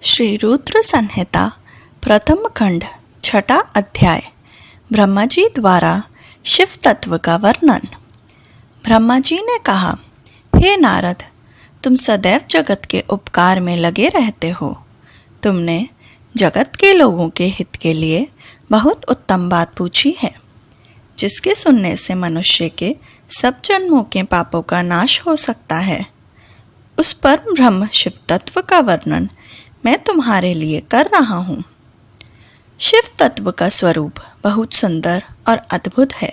श्री रुद्र संहिता प्रथम खंड छठा अध्याय ब्रह्मा जी द्वारा शिव तत्व का वर्णन। ब्रह्मा जी ने कहा, हे नारद, तुम सदैव जगत के उपकार में लगे रहते हो। तुमने जगत के लोगों के हित के लिए बहुत उत्तम बात पूछी है, जिसके सुनने से मनुष्य के सब जन्मों के पापों का नाश हो सकता है। उस परम ब्रह्म शिव तत्व का वर्णन मैं तुम्हारे लिए कर रहा हूँ। शिव तत्व का स्वरूप बहुत सुंदर और अद्भुत है।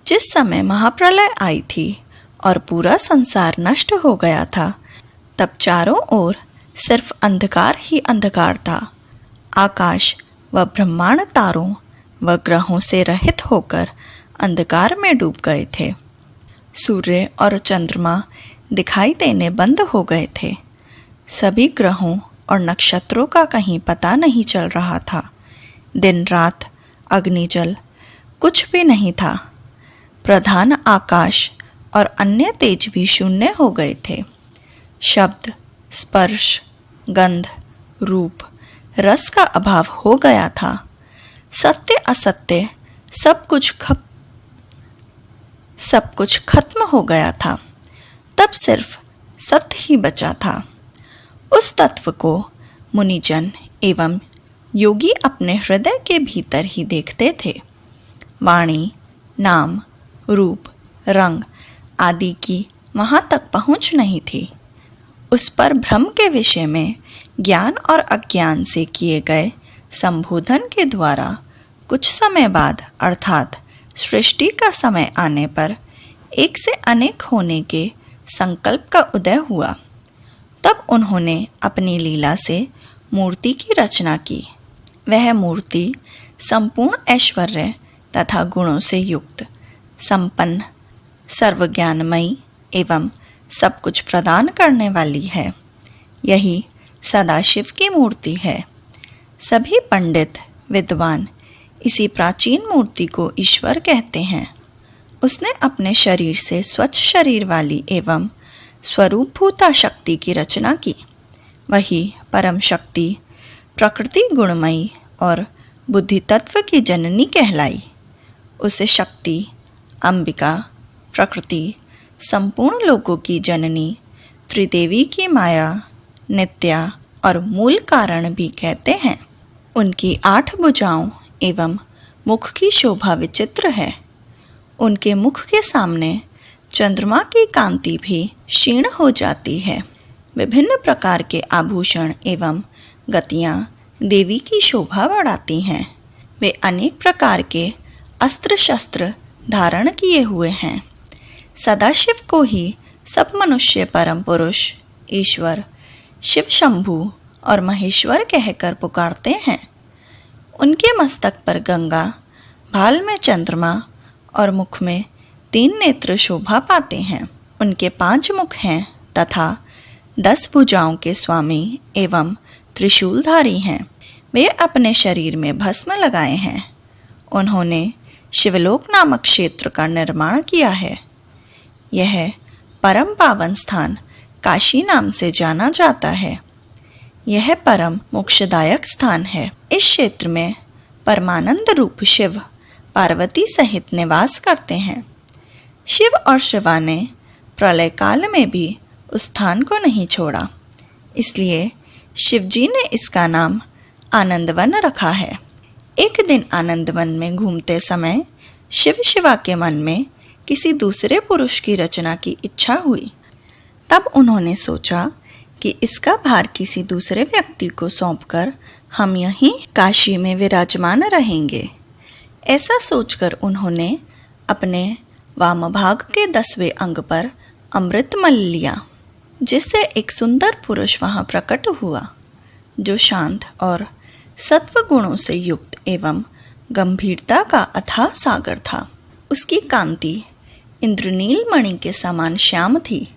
जिस समय महाप्रलय आई थी और पूरा संसार नष्ट हो गया था, तब चारों ओर सिर्फ अंधकार ही अंधकार था। आकाश व ब्रह्मांड तारों व ग्रहों से रहित होकर अंधकार में डूब गए थे। सूर्य और चंद्रमा दिखाई देने बंद हो गए थे। सभी ग्रहों और नक्षत्रों का कहीं पता नहीं चल रहा था। दिन रात अग्निजल कुछ भी नहीं था। प्रधान आकाश और अन्य तेज भी शून्य हो गए थे। शब्द, स्पर्श, गंध, रूप, रस का अभाव हो गया था। सत्य असत्य सब कुछ खत्म हो गया था। तब सिर्फ सत्य ही बचा था। उस तत्व को मुनिजन एवं योगी अपने हृदय के भीतर ही देखते थे। वाणी, नाम, रूप, रंग आदि की वहाँ तक पहुँच नहीं थी। उस पर भ्रम के विषय में ज्ञान और अज्ञान से किए गए संबोधन के द्वारा कुछ समय बाद अर्थात सृष्टि का समय आने पर एक से अनेक होने के संकल्प का उदय हुआ। तब उन्होंने अपनी लीला से मूर्ति की रचना की। वह मूर्ति संपूर्ण ऐश्वर्य तथा गुणों से युक्त, संपन्न, सर्वज्ञानमयी एवं सब कुछ प्रदान करने वाली है। यही सदाशिव की मूर्ति है। सभी पंडित विद्वान इसी प्राचीन मूर्ति को ईश्वर कहते हैं। उसने अपने शरीर से स्वच्छ शरीर वाली एवं स्वरूपभूता शक्ति की रचना की। वही परम शक्ति प्रकृति गुणमयी और बुद्धि तत्व की जननी कहलाई। उसे शक्ति, अंबिका, प्रकृति, संपूर्ण लोकों की जननी, त्रिदेवी की माया, नित्या और मूल कारण भी कहते हैं। उनकी 8 भुजाओं एवं मुख की शोभा विचित्र है। उनके मुख के सामने चंद्रमा की कांति भी क्षीण हो जाती है। विभिन्न प्रकार के आभूषण एवं गतियाँ देवी की शोभा बढ़ाती हैं। वे अनेक प्रकार के अस्त्र शस्त्र धारण किए हुए हैं। सदाशिव को ही सब मनुष्य परम पुरुष, ईश्वर, शिव शंभु और महेश्वर कहकर पुकारते हैं। उनके मस्तक पर गंगा, भाल में चंद्रमा और मुख में 3 नेत्र शोभा पाते हैं। उनके 5 मुख हैं तथा 10 भुजाओं के स्वामी एवं त्रिशूलधारी हैं। वे अपने शरीर में भस्म लगाए हैं। उन्होंने शिवलोक नामक क्षेत्र का निर्माण किया है। यह परम पावन स्थान काशी नाम से जाना जाता है। यह परम मोक्षदायक स्थान है। इस क्षेत्र में परमानंद रूप शिव पार्वती सहित निवास करते हैं। शिव और शिवा ने प्रलय काल में भी उस स्थान को नहीं छोड़ा, इसलिए शिवजी ने इसका नाम आनंदवन रखा है। एक दिन आनंदवन में घूमते समय शिव शिवा के मन में किसी दूसरे पुरुष की रचना की इच्छा हुई। तब उन्होंने सोचा कि इसका भार किसी दूसरे व्यक्ति को सौंपकर हम यहीं काशी में विराजमान रहेंगे। ऐसा सोचकर उन्होंने अपने वाम भाग के 10वें अंग पर अमृत मल लिया, जिससे एक सुंदर पुरुष वहां प्रकट हुआ, जो शांत और सत्व गुणों से युक्त एवं गंभीरता का अथाह सागर था। उसकी कांति इंद्रनील मणि के समान श्याम थी।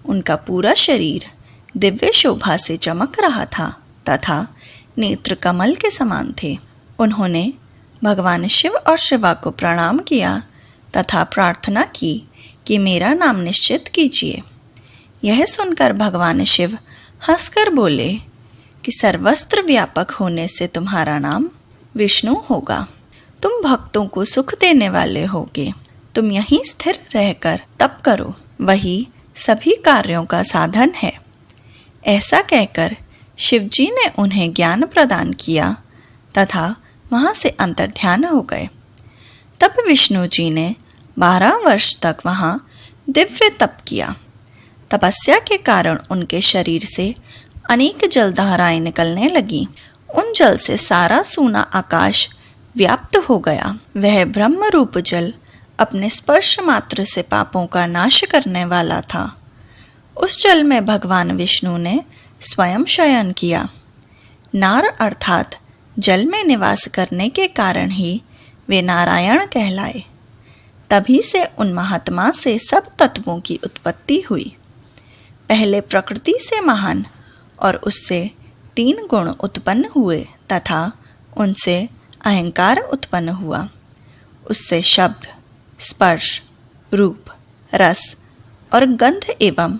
उनका पूरा शरीर दिव्य शोभा से चमक रहा था तथा नेत्र कमल के समान थे। उन्होंने भगवान शिव और शिवा को प्रणाम किया तथा प्रार्थना की कि मेरा नाम निश्चित कीजिए। यह सुनकर भगवान शिव हंसकर बोले कि सर्वत्र व्यापक होने से तुम्हारा नाम विष्णु होगा। तुम भक्तों को सुख देने वाले होगे। तुम यहीं स्थिर रहकर तप करो, वही सभी कार्यों का साधन है। ऐसा कहकर शिवजी ने उन्हें ज्ञान प्रदान किया तथा वहाँ से अंतर्ध्यान हो गए। तब विष्णु जी ने 12 वर्ष तक वहाँ दिव्य तप किया। तपस्या के कारण उनके शरीर से अनेक जलधाराएं निकलने लगी। उन जल से सारा सूना आकाश व्याप्त हो गया। वह ब्रह्म रूप जल अपने स्पर्श मात्र से पापों का नाश करने वाला था। उस जल में भगवान विष्णु ने स्वयं शयन किया। नार अर्थात जल में निवास करने के कारण ही वे नारायण कहलाए। तभी से उन महात्मा से सब तत्वों की उत्पत्ति हुई। पहले प्रकृति से महान और उससे 3 गुण उत्पन्न हुए तथा उनसे अहंकार उत्पन्न हुआ। उससे शब्द, स्पर्श, रूप, रस और गंध एवं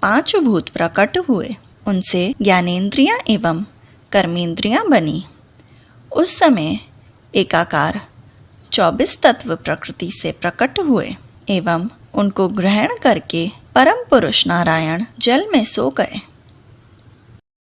5 भूत प्रकट हुए। उनसे ज्ञानेंद्रियां एवं कर्मेंद्रियां बनी। उस समय एकाकार 24 तत्व प्रकृति से प्रकट हुए एवं उनको ग्रहण करके परम पुरुष नारायण जल में सो गए।